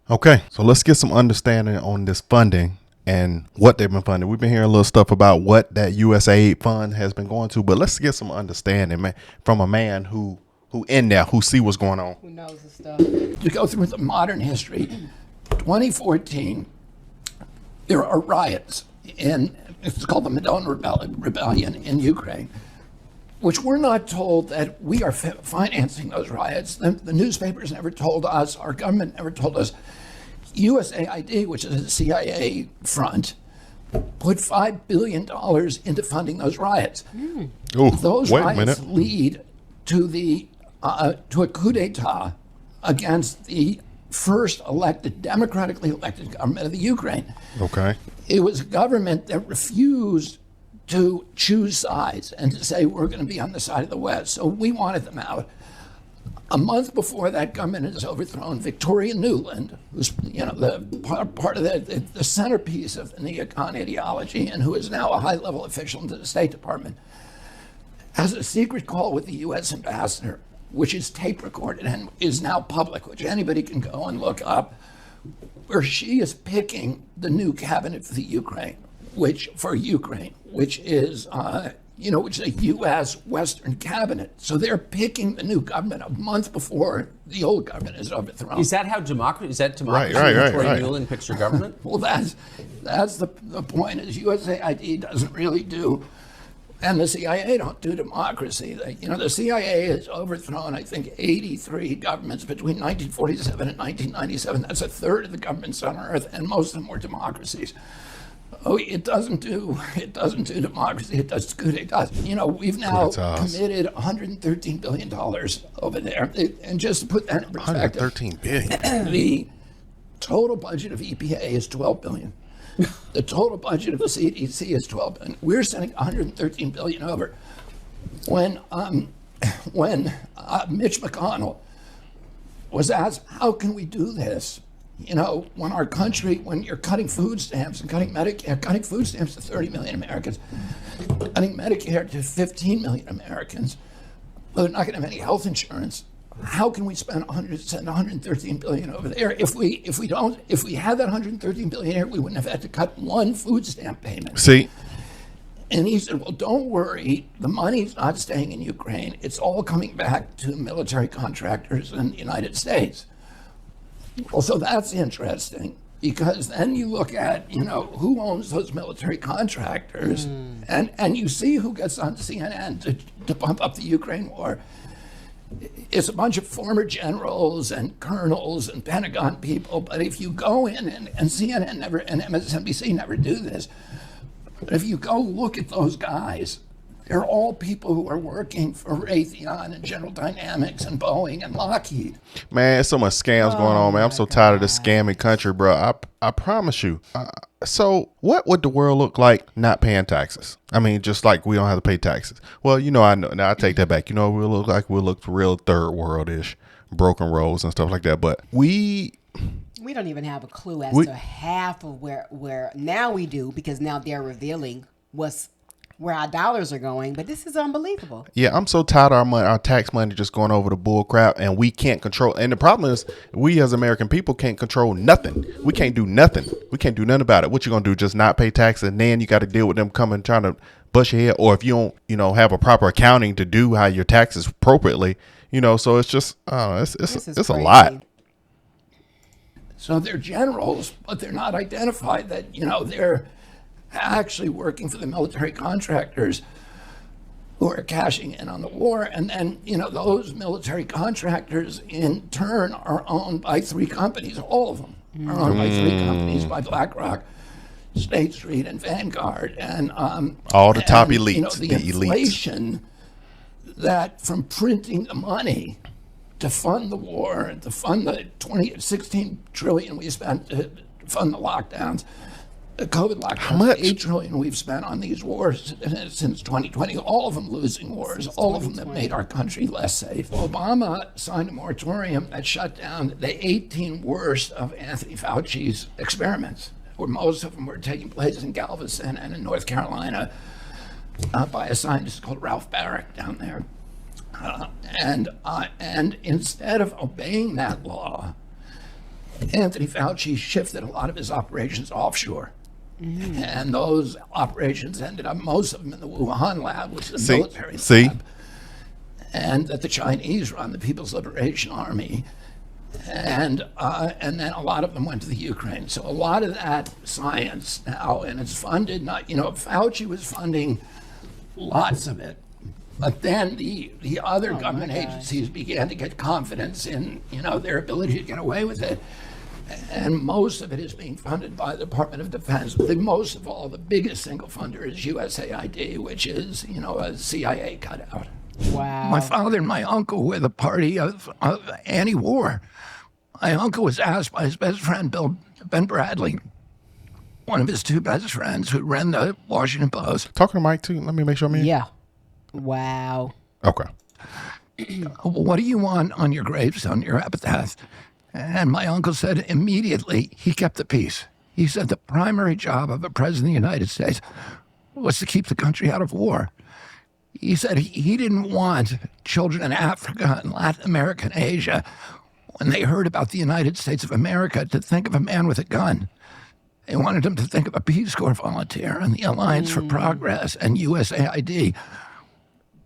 Okay, so let's get some understanding on this funding and what they've been funding. We've been hearing a little stuff about what that USAID fund has been going to, but let's get some understanding, man, from a man who in there, who see what's going on. Who knows the stuff. To go through the modern history, 2014, there are riots it's called the Maidan Rebellion in Ukraine, which we're not told that we are financing those riots. The newspapers never told us, our government never told us. USAID, which is a CIA front, put $5 billion into funding those riots. Ooh, those wait a riots minute. lead to to a coup d'etat against the first democratically elected government of the Ukraine. Okay. It was a government that refused to choose sides and to say we're going to be on the side of the West. So we wanted them out. A month before that government is overthrown, Victoria Nuland, who's the part of the centerpiece of the neocon ideology and who is now a high-level official in the State Department, has a secret call with the U.S. ambassador, which is tape recorded and is now public, which anybody can go and look up, where she is picking the new cabinet for the Ukraine, which is which is a U.S. Western cabinet. So they're picking the new government a month before the old government is overthrown. Is that how democracy? Is that democracy? Right. Victoria Nuland picks your government. Well, that's the point. Is USAID doesn't really do, and the CIA don't do democracy. The CIA has overthrown, I think, 83 governments between 1947 and 1997. That's a third of the governments on Earth, and most of them were democracies. Oh, it doesn't do democracy. It does coup d'etats. We've now committed $113 billion over there. And just to put that in perspective, $113 billion. The total budget of EPA is $12 billion. The total budget of the CDC is $12 billion. We're sending $113 billion over. When Mitch McConnell was asked, how can we do this? When you're cutting food stamps and cutting Medicare, cutting food stamps to 30 million Americans, cutting Medicare to 15 million Americans, but they're not going to have any health insurance. How can we send 113 billion over there? If we had that 113 billion here, we wouldn't have had to cut one food stamp payment. See? And he said, well, don't worry. The money's not staying in Ukraine. It's all coming back to military contractors in the United States. Well, so that's interesting, because then you look at, who owns those military contractors, and you see who gets on CNN to pump up the Ukraine war. It's a bunch of former generals and colonels and Pentagon people, but if you go in, and CNN and MSNBC never do this, but if you go look at those guys, they're all people who are working for Raytheon and General Dynamics and Boeing and Lockheed. Man, there's so much scams going on, man. I'm so tired of this scamming country, bro. I promise you. So what would the world look like not paying taxes? I mean, just like we don't have to pay taxes. Well, I know. Now I take that back. We'll look real third world-ish, broken roads and stuff like that. But we don't even have a clue as to half of where now we do, because now they're revealing where our dollars are going, but this is unbelievable. Yeah, I'm so tired of our tax money just going over the bull crap, and we can't control. And the problem is, we as American people can't control nothing. We can't do nothing. We can't do nothing about it. What you gonna do? Just not pay taxes, and then you got to deal with them coming trying to bust your head, or if you don't, have a proper accounting to do how your taxes appropriately, So it's just, it's a lot. So they're generals, but they're not identified that they're actually working for the military contractors who are cashing in on the war. And then, those military contractors in turn are owned by three companies. All of them are owned by three companies, by BlackRock, State Street, and Vanguard. And all the top elites, the inflation that from printing the money to fund the war and to fund the 16 trillion we spent to fund the lockdowns, the COVID lockdown, how much? $8 trillion we've spent on these wars since 2020, all of them losing wars, all of them that made our country less safe. Obama signed a moratorium that shut down the 18 worst of Anthony Fauci's experiments, where most of them were taking place in Galveston and in North Carolina by a scientist called Ralph Barrick down there. And instead of obeying that law, Anthony Fauci shifted a lot of his operations offshore. And those operations ended up, most of them in the Wuhan lab, which is a military lab. And that the Chinese run, the People's Liberation Army. And then a lot of them went to the Ukraine. So a lot of that science now, and it's funded, Fauci was funding lots of it. But then the other government agencies began to get confidence in, their ability to get away with it. And most of it is being funded by the Department of Defense. Most of all, the biggest single funder is USAID, which is, a CIA cutout. Wow. My father and my uncle were the party of anti-war. My uncle was asked by his best friend, Ben Bradley, one of his two best friends who ran the Washington Post. Talking to Mike, too. Let me make sure I'm in. Yeah. Wow. Okay. What do you want on your gravestone, your epitaph? And my uncle said immediately he kept the peace. He said the primary job of a president of the United States was to keep the country out of war. He said he didn't want children in Africa and Latin America and Asia, when they heard about the United States of America, to think of a man with a gun. They wanted them to think of a Peace Corps volunteer and the Alliance for Progress and USAID,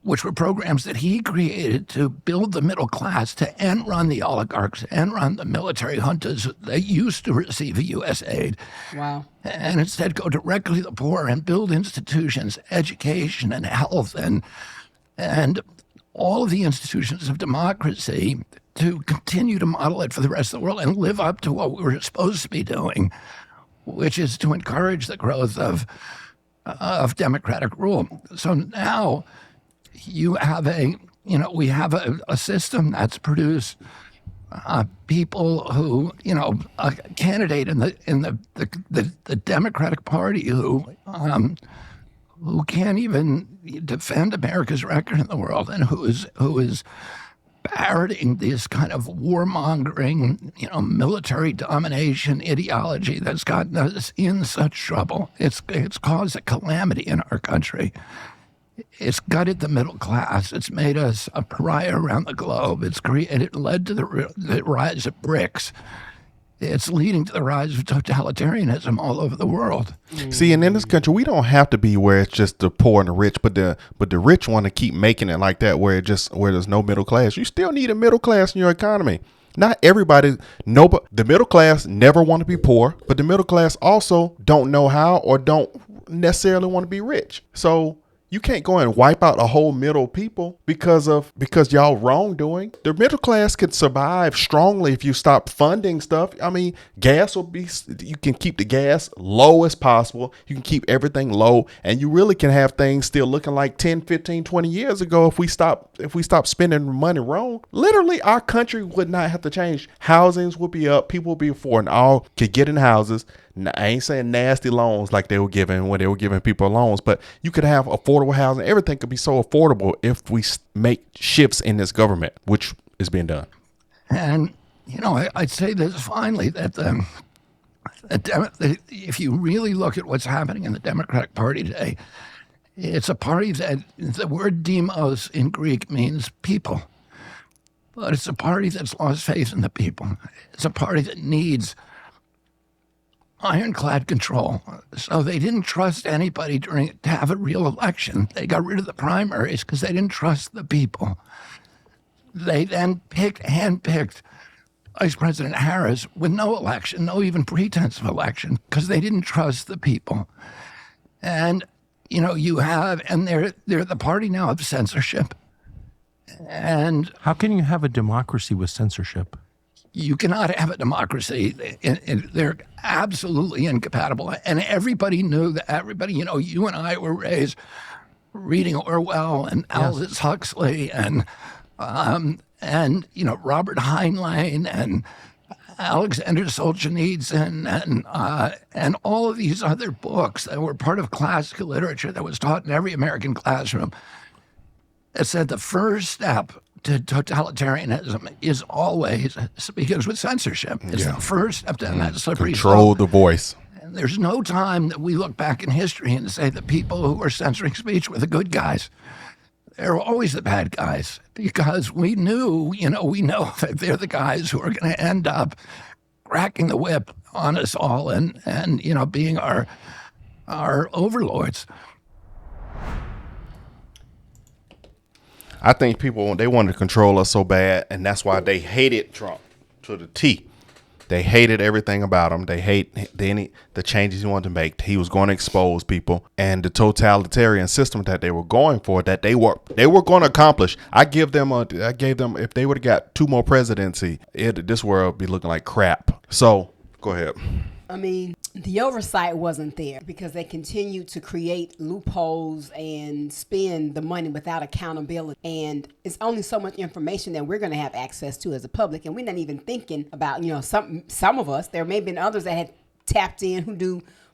which were programs that he created to build the middle class, to end run the oligarchs, end run the military juntas that used to receive U.S. aid. Wow. And instead go directly to the poor and build institutions, education and health and all of the institutions of democracy to continue to model it for the rest of the world and live up to what we were supposed to be doing, which is to encourage the growth of democratic rule. So now you have we have a system that's produced people who, a candidate in the Democratic Party who can't even defend America's record in the world, and who is parroting this kind of warmongering, military domination ideology that's gotten us in such trouble. It's caused a calamity in our country. It's gutted the middle class. It's made us a pariah around the globe. It led to the rise of BRICS. It's leading to the rise of totalitarianism all over the world. See, and in this country, we don't have to be where it's just the poor and the rich, but the rich want to keep making it like that, where there's no middle class. You still need a middle class in your economy. Not everybody, the middle class never want to be poor, but the middle class also don't know how or don't necessarily want to be rich. So you can't go and wipe out a whole middle people because y'all wrongdoing. The middle class could survive strongly if you stop funding stuff. I mean, you can keep the gas low as possible. You can keep everything low, and you really can have things still looking like 10, 15, 20 years ago if we stop spending money wrong. Literally, our country would not have to change. Housings would be up. People would be affording. All could get in houses. I ain't saying nasty loans like they were giving when they were giving people loans, but you could have affordable housing. Everything could be so affordable if we make shifts in this government, which is being done. And, I'd say this finally, that if you really look at what's happening in the Democratic Party today, it's a party that the word demos in Greek means people, but it's a party that's lost faith in the people. It's a party that needs ironclad control. So they didn't trust anybody to have a real election. They got rid of the primaries because they didn't trust the people. They then handpicked Vice President Harris with no election, no even pretense of election, because they didn't trust the people. And, they're the party now of censorship. And how can you have a democracy with censorship? You cannot have a democracy. They're absolutely incompatible. And everybody knew that. Everybody, you and I were raised reading Orwell and Aldous Huxley and Robert Heinlein and Alexander Solzhenitsyn and all of these other books that were part of classical literature that was taught in every American classroom. It said the first step to totalitarianism begins with censorship. It's the first step down that slippery slope. Control the voice. And there's no time that we look back in history and say the people who were censoring speech were the good guys. They're always the bad guys, because we know that they're the guys who are going to end up cracking the whip on us all and you know, being our overlords. I think people, they wanted to control us so bad, and that's why they hated Trump to the T. They hated everything about him. They hate the changes he wanted to make. He was going to expose people, and the totalitarian system that they were going for, that they were going to accomplish. I gave them if they would have got 2 more presidency, this world would be looking like crap. So go ahead. I mean, the oversight wasn't there because they continued to create loopholes and spend the money without accountability. And it's only so much information that we're going to have access to as a public. And we're not even thinking about, you know, some of us, there may have been others that had tapped in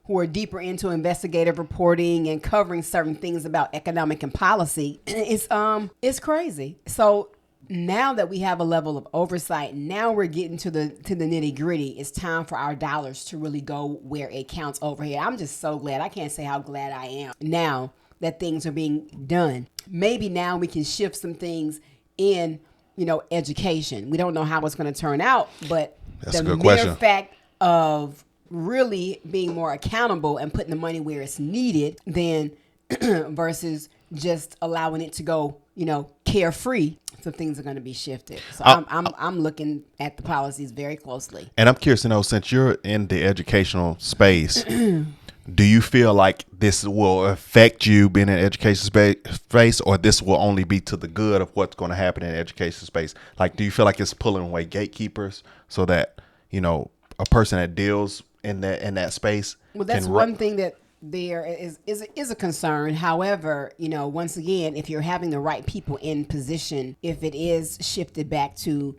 who are deeper into investigative reporting and covering certain things about economic and policy. It's crazy. So now that we have a level of oversight, now we're getting to the nitty gritty. It's time for our dollars to really go where it counts over here. I'm just so glad. I can't say how glad I am now that things are being done. Maybe now we can shift some things in, you know, education. We don't know how it's going to turn out, but that's the a good mere question. fact of really being more accountable and putting the money where it's needed than versus just allowing it to go, you know, carefree. So things are going to be shifted. So I'm looking at the policies very closely. And I'm curious to know, since you're in the educational space, do you feel like this will affect you being in education space, or this will only be to the good of what's going to happen in education space? Like, do you feel like it's pulling away gatekeepers so that, you know, a person that deals in that space? Well, that's one thing that there is a concern. However, you know, once again, if you're having the right people in position, if it is shifted back to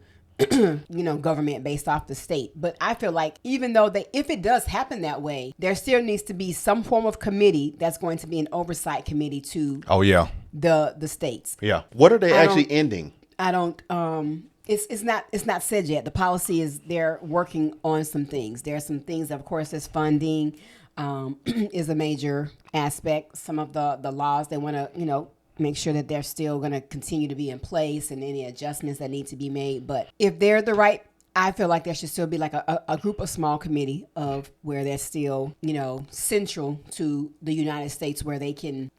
you know, government based off the state. But I feel like even though if it does happen that way, there still needs to be some form of committee that's going to be an oversight committee to the states. Yeah. What are they actually ending? I don't it's not said yet. The policy is they're working on some things. There are some things that, of course, there's funding is a major aspect. Some of the laws they want to, you know, make sure that they're still going to continue to be in place and any adjustments that need to be made. But if they're the right, I feel like there should still be like a group, a small committee of where they're still, you know, central to the United States where they can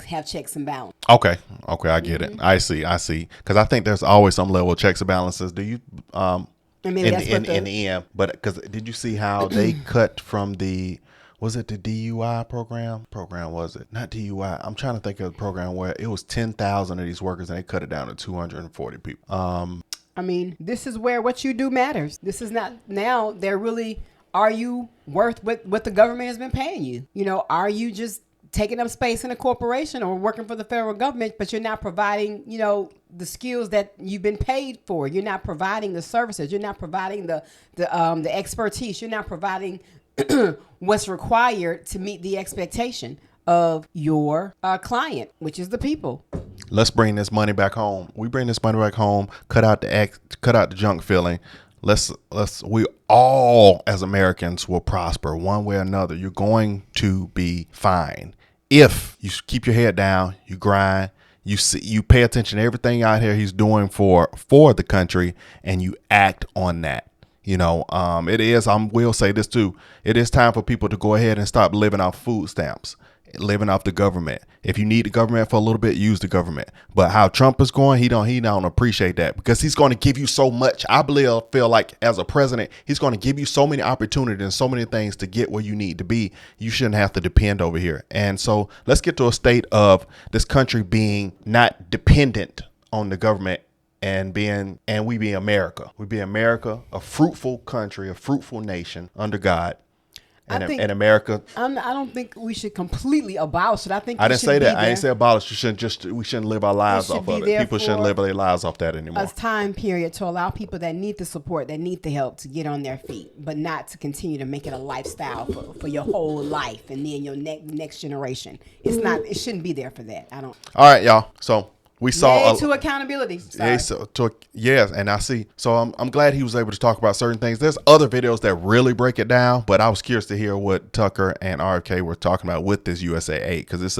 have checks and balance. Okay, I get it. I see. Because I think there's always some level of checks and balances. Do you in the end? But because did you see how they cut from the, was it the DUI program? Was it? Not DUI. I'm trying to think of a program where it was 10,000 of these workers and they cut it down to 240 people. I mean, this is where what you do matters. This is not, now they're really, are you worth what the government has been paying you? You know, are you just taking up space in a corporation or working for the federal government, but you're not providing, you know, the skills that you've been paid for? You're not providing the services. You're not providing the expertise. You're not providing what's required to meet the expectation of your client, which is the people. Let's bring this money back home. We bring this money back home. Cut out the junk feeling. We all as Americans will prosper one way or another. You're going to be fine if you keep your head down, you grind, you pay attention to everything out here he's doing for the country, and you act on that. You know, it is, I will say this too. It is time for people to go ahead and stop living off food stamps, living off the government. If you need the government for a little bit, use the government. But how Trump is going, he don't appreciate that, because he's going to give you so much. I feel like as a president, he's going to give you so many opportunities and so many things to get where you need to be. You shouldn't have to depend over here. And so let's get to a state of this country being not dependent on the government. And we be America. We be America, a fruitful country, a fruitful nation under God. And America. I don't think we should completely abolish it. I think I didn't say that. I didn't say abolish. We shouldn't live our lives off of it. People shouldn't live their lives off that anymore. A time period to allow people that need the support, that need the help, to get on their feet, but not to continue to make it a lifestyle for your whole life and then your next generation. It's not. It shouldn't be there for that. I don't. All right, y'all. So. We saw to accountability. Yes, and I see. So I'm glad he was able to talk about certain things. There's other videos that really break it down, but I was curious to hear what Tucker and RFK were talking about with this USAID, because this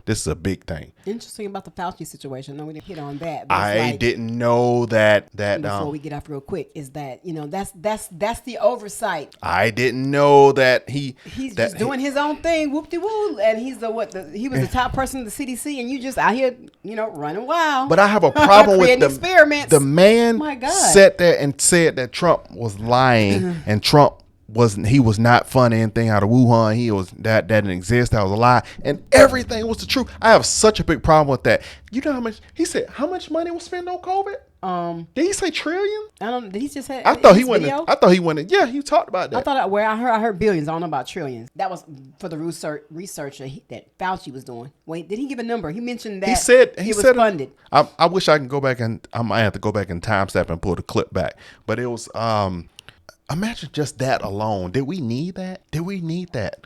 This is a big thing. Interesting about the Fauci situation. I know we didn't hit on that. But I didn't know that before we get off real quick, is that that's the oversight. I didn't know that He's just doing his own thing, whoop de woo, and he's he was the top person in the CDC, and you just out here, running wild. But I have a problem with experiments. The man My God. sat there and said that Trump was lying, and Trump was not funding anything out of Wuhan. He was that didn't exist. That was a lie, and everything was the truth. I have such a big problem with that. You know how much he said? How much money was spent on COVID? Did he say trillion? I don't. Did he just say? I thought he went. Yeah, he talked about that. I thought I heard billions. I don't know about trillions. That was for the research that Fauci was doing. Wait, did he give a number? He mentioned that he said was funded. I wish I can go back and I might have to go back and timestamp and pull the clip back. But it was imagine just that alone. Did we need that?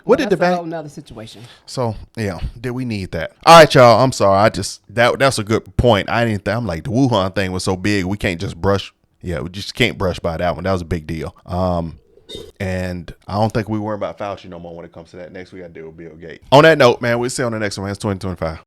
What did the That's a whole nother situation. So yeah, did we need that? All right, y'all. I'm sorry. I just that's a good point. I'm like the Wuhan thing was so big we can't just brush. Yeah, we just can't brush by that one. That was a big deal. And I don't think we worry about Fauci no more when it comes to that. Next we got to deal with Bill Gates. On that note, man, we'll see you on the next one. It's 2025.